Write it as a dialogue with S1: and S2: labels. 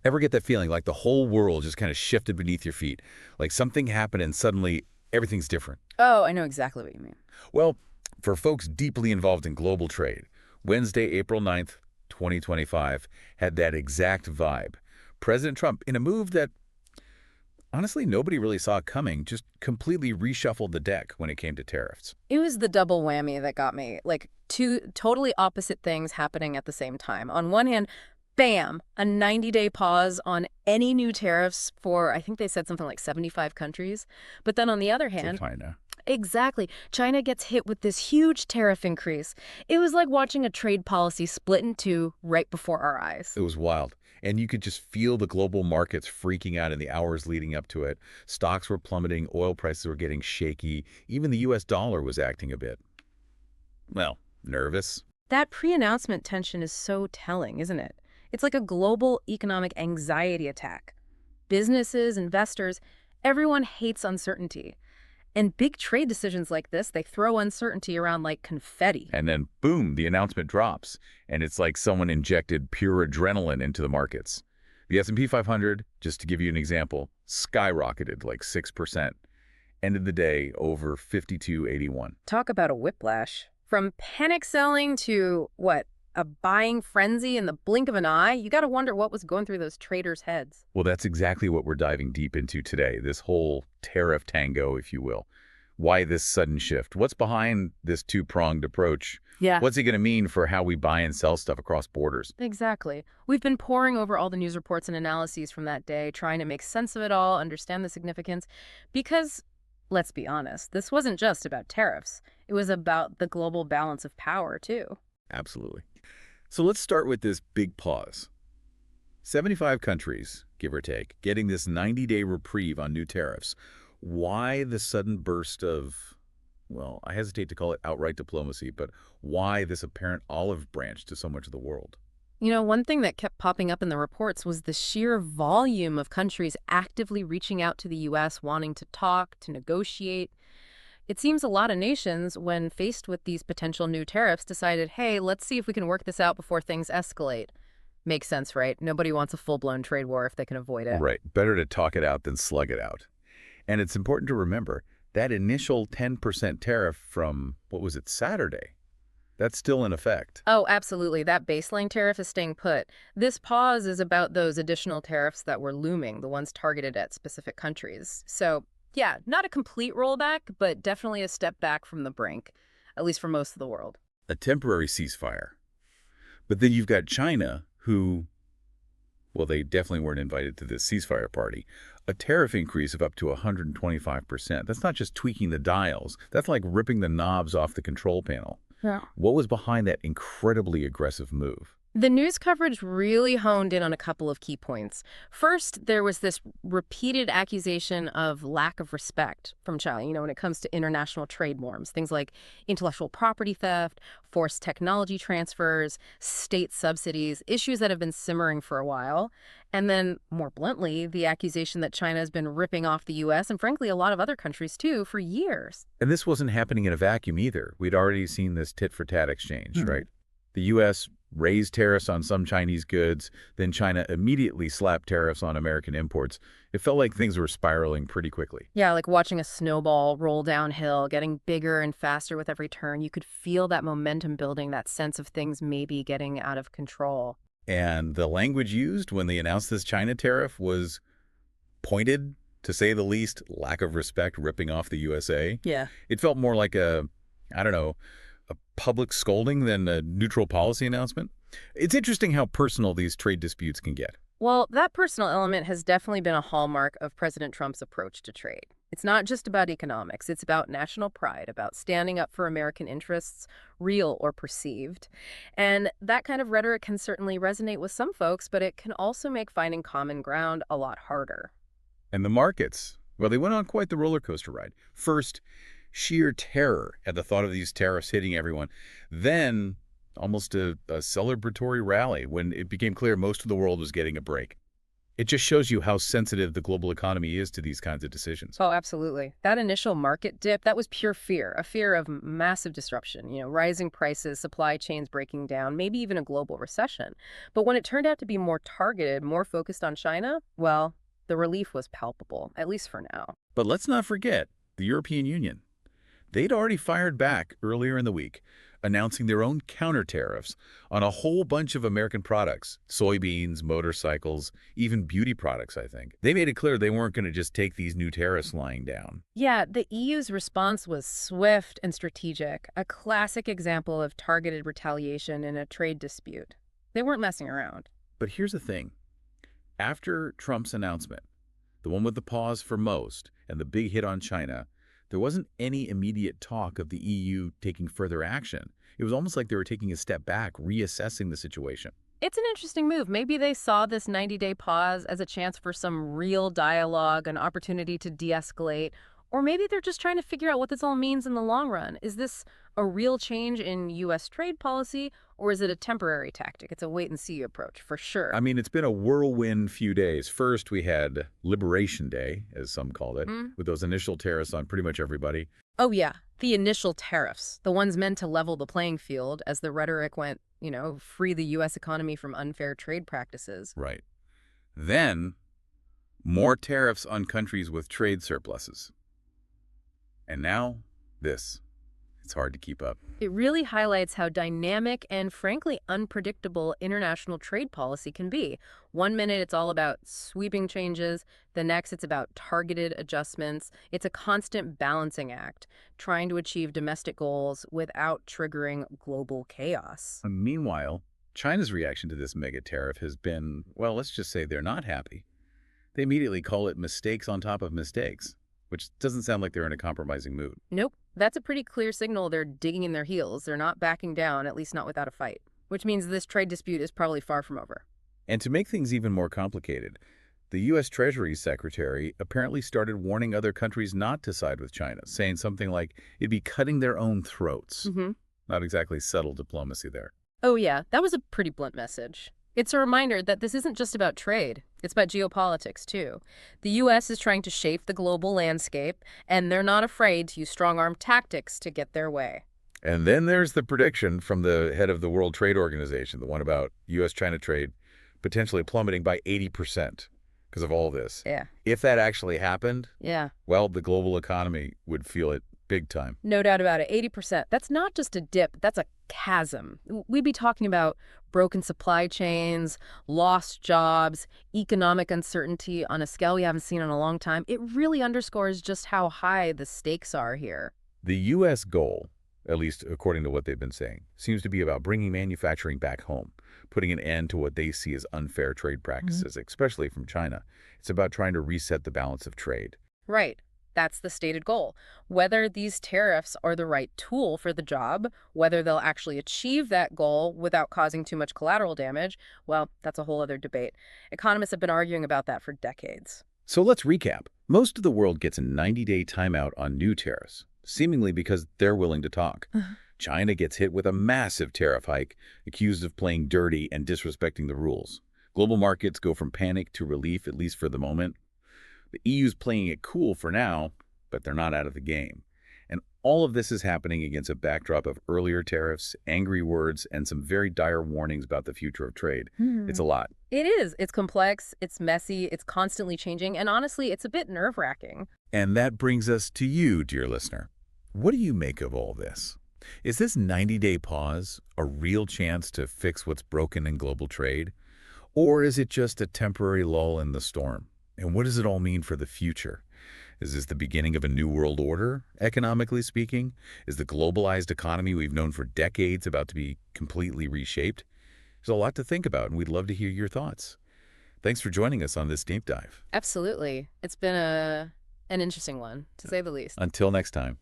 S1: Ever get that feeling like the whole world just kind of shifted beneath your feet? Like something happened and suddenly everything's different?
S2: Oh, I know exactly what you mean.
S1: Well, for folks deeply involved in global trade, Wednesday, April 9th, 2025, had that exact vibe. President Trump, in a move that honestly nobody really saw coming, just completely reshuffled the deck when it came to tariffs.
S2: It was the double whammy that got me. Like two totally opposite things happening at the same time. On one hand, bam, a 90-day pause on any new tariffs for, I think they said something like 75 countries. But then on the other
S1: For
S2: hand,
S1: China.
S2: exactly, China gets hit with this huge tariff increase. It was like watching a trade policy split in two right before our eyes.
S1: It was wild. And you could just feel the global markets freaking out in the hours leading up to it. Stocks were plummeting, oil prices were getting shaky, even the US dollar was acting a bit, well, nervous.
S2: That pre-announcement tension is so telling, isn't it? It's like a global economic anxiety attack. Businesses, investors, everyone hates uncertainty. And big trade decisions like this, they throw uncertainty around like confetti.
S1: And then, boom, the announcement drops. And it's like someone injected pure adrenaline into the markets. The S&P 500, just to give you an example, skyrocketed like 6%. Ended the day over 52.81.
S2: Talk about a whiplash. From panic selling to, what, a buying frenzy in the blink of an eye? You got to wonder what was going through those traders' heads.
S1: Well, that's exactly what we're diving deep into today, this whole tariff tango, if you will. Why this sudden shift? What's behind this two-pronged approach?
S2: Yeah.
S1: What's it going to mean for how we buy and sell stuff across borders?
S2: Exactly. We've been poring over all the news reports and analyses from that day, trying to make sense of it all, understand the significance. Because, let's be honest, this wasn't just about tariffs. It was about the global balance of power, too.
S1: Absolutely. So let's start with this big pause. 75 countries, give or take, getting this 90-day reprieve on new tariffs. Why the sudden burst of, well, I hesitate to call it outright diplomacy, but why this apparent olive branch to so much of the world?
S2: You know, one thing that kept popping up in the reports was the sheer volume of countries actively reaching out to the U.S., wanting to talk, to negotiate. It seems a lot of nations, when faced with these potential new tariffs, decided, hey, let's see if we can work this out before things escalate. Makes sense, right? Nobody wants a full-blown trade war if they can avoid it.
S1: Right. Better to talk it out than slug it out. And it's important to remember that initial 10% tariff from, what was it, Saturday? That's still in effect.
S2: Oh, absolutely. That baseline tariff is staying put. This pause is about those additional tariffs that were looming, the ones targeted at specific countries. So, yeah, not a complete rollback, but definitely a step back from the brink, at least for most of the world.
S1: A temporary ceasefire. But then you've got China, who, well, they definitely weren't invited to this ceasefire party. A tariff increase of up to 125%. That's not just tweaking the dials. That's like ripping the knobs off the control panel.
S2: Yeah.
S1: What was behind that incredibly aggressive move?
S2: The news coverage really honed in on a couple of key points. First, there was this repeated accusation of lack of respect from China, when it comes to international trade norms, things like intellectual property theft, forced technology transfers, state subsidies, issues that have been simmering for a while. And then, more bluntly, the accusation that China has been ripping off the U.S. and, frankly, a lot of other countries, too, for years.
S1: And this wasn't happening in a vacuum either. We'd already seen this tit-for-tat exchange, right? The U.S. raised tariffs on some Chinese goods, then China immediately slapped tariffs on American imports. It felt like things were spiraling pretty quickly.
S2: Yeah, like watching a snowball roll downhill, getting bigger and faster with every turn. You could feel that momentum building, that sense of things maybe getting out of control.
S1: And the language used when they announced this China tariff was pointed, to say the least, lack of respect, ripping off the USA.
S2: Yeah.
S1: It felt more like a public scolding than a neutral policy announcement. It's interesting how personal these trade disputes can get.
S2: Well, that personal element has definitely been a hallmark of President Trump's approach to trade. It's not just about economics. It's about national pride, about standing up for American interests, real or perceived. And that kind of rhetoric can certainly resonate with some folks, but it can also make finding common ground a lot harder.
S1: And the markets, well, they went on quite the roller coaster ride. First, sheer terror at the thought of these tariffs hitting everyone. Then, almost a celebratory rally when it became clear most of the world was getting a break. It just shows you how sensitive the global economy is to these kinds of decisions.
S2: Oh, absolutely. That initial market dip, that was pure fear, a fear of massive disruption, rising prices, supply chains breaking down, maybe even a global recession. But when it turned out to be more targeted, more focused on China, well, the relief was palpable, at least for now.
S1: But let's not forget the European Union. They'd already fired back earlier in the week, announcing their own counter tariffs on a whole bunch of American products, soybeans, motorcycles, even beauty products, I think. They made it clear they weren't going to just take these new tariffs lying down.
S2: Yeah, the EU's response was swift and strategic, a classic example of targeted retaliation in a trade dispute. They weren't messing around.
S1: But here's the thing. After Trump's announcement, the one with the pause for most and the big hit on China, there wasn't any immediate talk of the EU taking further action. It was almost like they were taking a step back, reassessing the situation.
S2: It's an interesting move. Maybe they saw this 90-day pause as a chance for some real dialogue, an opportunity to de-escalate, or maybe they're just trying to figure out what this all means in the long run. Is this a real change in U.S. trade policy, or is it a temporary tactic? It's a wait-and-see approach, for sure.
S1: I mean, it's been a whirlwind few days. First, we had Liberation Day, as some called it, with those initial tariffs on pretty much everybody.
S2: Oh, yeah, the initial tariffs, the ones meant to level the playing field as the rhetoric went, free the U.S. economy from unfair trade practices.
S1: Right. Then, more tariffs on countries with trade surpluses. And now, this. It's hard to keep up.
S2: It really highlights how dynamic and, frankly, unpredictable international trade policy can be. One minute it's all about sweeping changes, the next it's about targeted adjustments. It's a constant balancing act, trying to achieve domestic goals without triggering global chaos.
S1: And meanwhile, China's reaction to this mega tariff has been, well, let's just say they're not happy. They immediately call it mistakes on top of mistakes, which doesn't sound like they're in a compromising mood.
S2: Nope. That's a pretty clear signal they're digging in their heels. They're not backing down, at least not without a fight, which means this trade dispute is probably far from over.
S1: And to make things even more complicated, the U.S. Treasury Secretary apparently started warning other countries not to side with China, saying something like it'd be cutting their own throats. Not exactly subtle diplomacy there.
S2: Oh, yeah, that was a pretty blunt message. It's a reminder that this isn't just about trade. It's about geopolitics, too. The U.S. is trying to shape the global landscape, and they're not afraid to use strong-arm tactics to get their way.
S1: And then there's the prediction from the head of the World Trade Organization, the one about U.S.-China trade potentially plummeting by 80% because of all this.
S2: Yeah.
S1: If that actually happened,
S2: Yeah.
S1: well, the global economy would feel it big time.
S2: No doubt about it. 80%. That's not just a dip. That's a chasm. We'd be talking about broken supply chains, lost jobs, economic uncertainty on a scale we haven't seen in a long time. It really underscores just how high the stakes are here.
S1: The U.S. goal, at least according to what they've been saying, seems to be about bringing manufacturing back home, putting an end to what they see as unfair trade practices, especially from China. It's about trying to reset the balance of trade.
S2: Right. That's the stated goal. Whether these tariffs are the right tool for the job, whether they'll actually achieve that goal without causing too much collateral damage, well, that's a whole other debate. Economists have been arguing about that for decades.
S1: So let's recap. Most of the world gets a 90-day timeout on new tariffs, seemingly because they're willing to talk. China gets hit with a massive tariff hike, accused of playing dirty and disrespecting the rules. Global markets go from panic to relief, at least for the moment. The EU's playing it cool for now, but they're not out of the game. And all of this is happening against a backdrop of earlier tariffs, angry words, and some very dire warnings about the future of trade. It's a lot.
S2: It is. It's complex, it's messy, it's constantly changing, and honestly, it's a bit nerve-wracking.
S1: And that brings us to you, dear listener. What do you make of all this? Is this 90-day pause a real chance to fix what's broken in global trade? Or is it just a temporary lull in the storm? And what does it all mean for the future? Is this the beginning of a new world order, economically speaking? Is the globalized economy we've known for decades about to be completely reshaped? There's a lot to think about, and we'd love to hear your thoughts. Thanks for joining us on this deep dive.
S2: Absolutely. It's been an interesting one, to say the least.
S1: Until next time.